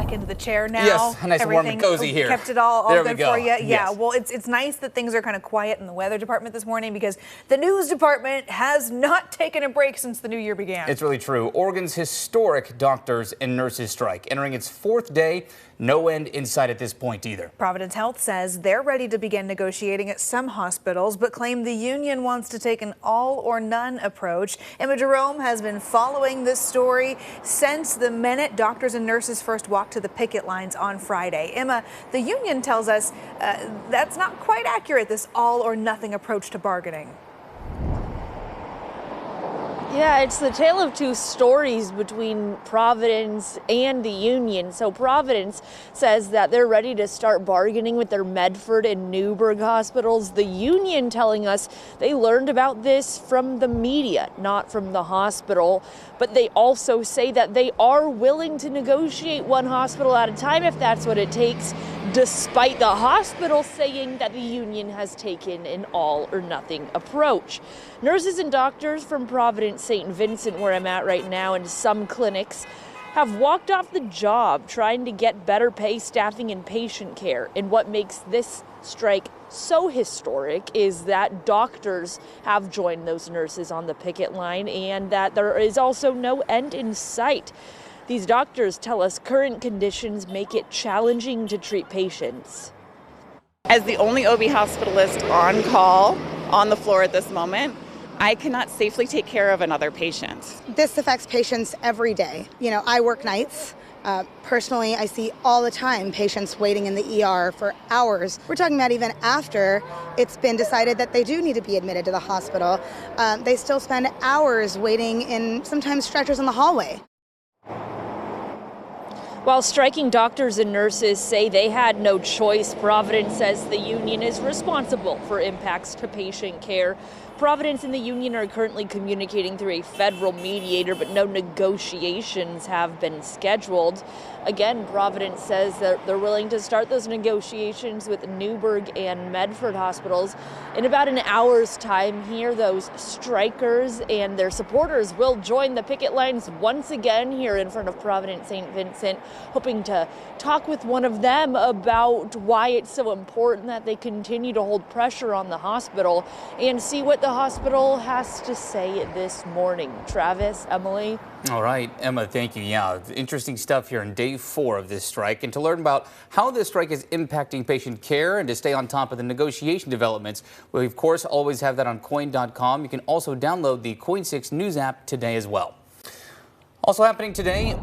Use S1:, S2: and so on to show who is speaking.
S1: back into the chair now.
S2: Yes, nice and warm and cozy here.
S1: Kept it all
S2: there
S1: good
S2: we go.
S1: for you. Yeah,
S2: yes.
S1: well, it's nice that things are kind of quiet in the weather department this morning because the news department has not taken a break since the new year began.
S2: It's really true. Oregon's historic doctors and nurses strike entering its fourth day. No end in sight at this point either.
S1: Providence Health says they're ready to begin negotiating at some hospitals, but claim the union wants to take an all or none approach. Emma Jerome has been following this story since the minute doctors and nurses first walked to the picket lines on Friday. Emma, the union tells us that's not quite accurate, this all or nothing approach to bargaining.
S3: Yeah, it's the tale of two stories between Providence and the union. So Providence says that they're ready to start bargaining with their Medford and Newburgh hospitals. The union telling us they learned about this from the media, not from the hospital. But they also say that they are willing to negotiate one hospital at a time if that's what it takes, despite the hospital saying that the union has taken an all or nothing approach. Nurses and doctors from Providence, St. Vincent, where I'm at right now, and some clinics have walked off the job trying to get better pay, staffing, and patient care. And what makes this strike so historic is that doctors have joined those nurses on the picket line and that there is also no end in sight. These doctors tell us current conditions make it challenging to treat patients.
S4: As the only OB hospitalist on call on the floor at this moment, I cannot safely take care of another patient.
S5: This affects patients every day. You know, I work nights. Personally, I see all the time patients waiting in the ER for hours. We're talking about even after it's been decided that they do need to be admitted to the hospital. They still spend hours waiting in sometimes stretchers in the hallway.
S3: While striking doctors and nurses say they had no choice, Providence says the union is responsible for impacts to patient care. Providence and the union are currently communicating through a federal mediator, but no negotiations have been scheduled. Again, Providence says that they're willing to start those negotiations with Newburgh and Medford hospitals. In about an hour's time here, those strikers and their supporters will join the picket lines once again here in front of Providence St. Vincent, hoping to talk with one of them about why it's so important that they continue to hold pressure on the hospital and see what the hospital has to say this morning. Travis, Emily.
S2: All right, Emma, thank you. Yeah, interesting stuff here in day 4 of this strike. And to learn about how this strike is impacting patient care and to stay on top of the negotiation developments, we, of course, always have that on KOIN.com. You can also download the KOIN 6 News app today as well. Also happening today.